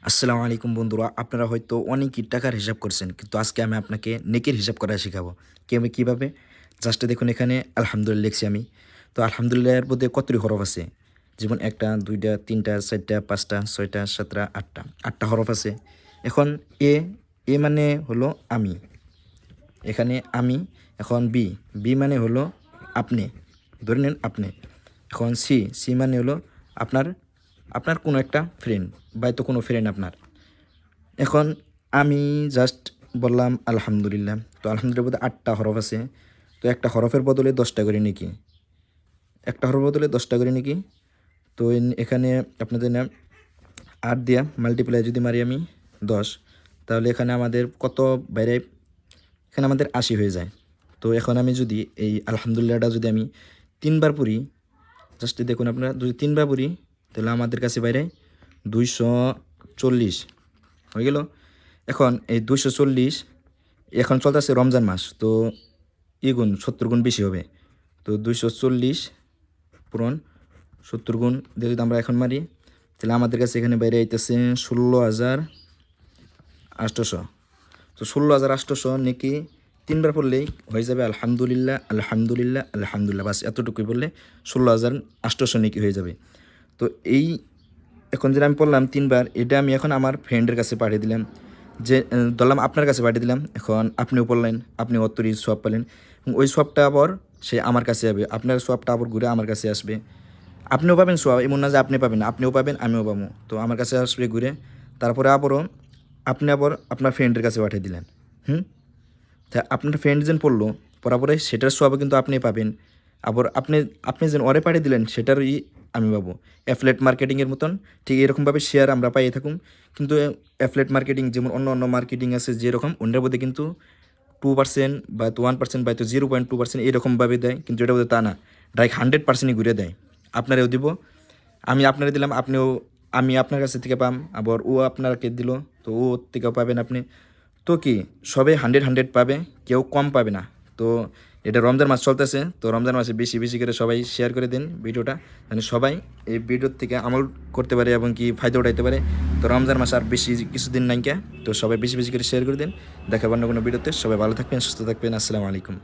আসসালামু আলাইকুম বন্ধুরা, আপনারা হয়তো অনেকই টাকার হিসাব করছেন, কিন্তু আজকে আমি আপনাকে নেকির হিসাব করা শেখাবো। কীভাবে? জাস্ট দেখুন, এখানে আলহামদুলিল্লাহ লিখছি আমি। তো আলহামদুলিল্লাহর মধ্যে কতটি হরফ আছে? যেমন ১টা, ২টা, ৩টা, ৪টা, ৫টা, ৬টা, ৭টা, ৮টা। ৮টা হরফ আছে। এখন এ, এ মানে হলো আমি। এখানে আমি। এখন বি, বি মানে হলো আপনি। ধরে নেন আপনি। এখন সি, সি মানে হলো আপনার আপনার কোনো একটা ফ্রেন্ড, বা তো কোনো ফ্রেন্ড আপনার। এখন আমি জাস্ট বললাম আলহামদুলিল্লাহ। তো আলহামদুলিল্লাহ বলতে ৮টা হরফ আছে। তো একটা হরফের বদলে 10টা করে নাকি, একটা হরফের বদলে 10টা করে নাকি। তো এখানে আপনাদের না ৮ দিয়া মাল্টিপ্লাই যদি মারি আমি 10, তাহলে এখানে আমাদের কত বাইরে? এখানে আমাদের ৮০ হয়ে যায়। তো এখন আমি যদি এই আলহামদুলিল্লাহটা যদি আমি ৩বার পড়ি, জাস্ট দেখুন আপনারা, যদি 3বার পড়ি তাহলে আমাদের কাছে বাইরে 240 হয়ে গেল। এখন এই 240, এখন চলতেছে রমজান মাস, তো গুণ 70 গুণ বেশি হবে। তো 240 পূরণ 70 গুণ দিয়ে যদি আমরা এখন মারি, তাহলে আমাদের কাছে এখানে বাইরে আইতেছে 16,800। তো 16,800 নাকি 3বার পড়লেই হয়ে যাবে আলহামদুলিল্লাহ আলহামদুলিল্লাহ আলহামদুলিল্লাহ, বাস এতটুকুই বললে 16,800 নাকি হয়ে যাবে। তো এই এখন যেটা আমি পড়লাম 3বার, এটা আমি এখন আমার ফ্রেন্ডের কাছে পাঠিয়ে দিলাম, যে ধরলাম আপনার কাছে পাঠিয়ে দিলাম। এখন আপনিও পড়লেন, আপনি অতরি সোয়াব পেলেন, এবং ওই সোয়াবটা আবার সে আমার কাছে যাবে, আপনার সোয়াবটা আবার ঘুরে আমার কাছে আসবে। আপনিও পাবেন সোয়াব, এমন না যে আপনি পাবেন, আপনিও পাবেন আমিও পাবো। তো আমার কাছে আসবে ঘুরে, তারপরে আবারও আপনি আবার আপনার ফ্রেন্ডের কাছে পাঠিয়ে দিলেন। তা আপনার ফ্রেন্ড যেন পড়লো, পড়ার পরে সেটার সোয়াবও কিন্তু আপনি পাবেন। আবার আপনি আপনি যেন ওরে পাঠিয়ে দিলেন সেটারই আমি পাবো। অ্যাফিলিয়েট মার্কেটিংয়ের মতন ঠিক এরকমভাবে শেয়ার আমরা পাইয়ে থাকুন। কিন্তু অ্যাফিলিয়েট মার্কেটিং যেমন অন্য অন্য মার্কেটিং আছে যেরকম, ওটার মধ্যে কিন্তু 2% বা 1% বা 0.2% এরকমভাবে দেয়, কিন্তু এটা বোধহয় তা না, ডাইরেক্ট 100%ই ঘুরে দেয়। আপনারেও দিব, আমি আপনারে দিলাম, আপনিও আমি আপনার কাছে থেকে পাম, আবার ও আপনাকে দিল, তো ও থেকেও পাবেন আপনি। তো কি সবে 100 পাবে, কেউ কম পাবে না। তো এটা রমজান মাস চলতেছে, তো রমজান মাসে বেশি বেশি করে সবাই শেয়ার করে দিন ভিডিওটা, মানে সবাই এই ভিডিওর থেকে আমল করতে পারে এবং কি ফায়দা উঠাইতে পারে। তো রমজান মাস আর বেশি কিছুদিন নাই কে, তো সবাই বেশি বেশি করে শেয়ার করে দিন। দেখাবার অন্য কোনো ভিডিওতে। সবাই ভালো থাকবেন, সুস্থ থাকবেন। আসসালামু আলাইকুম।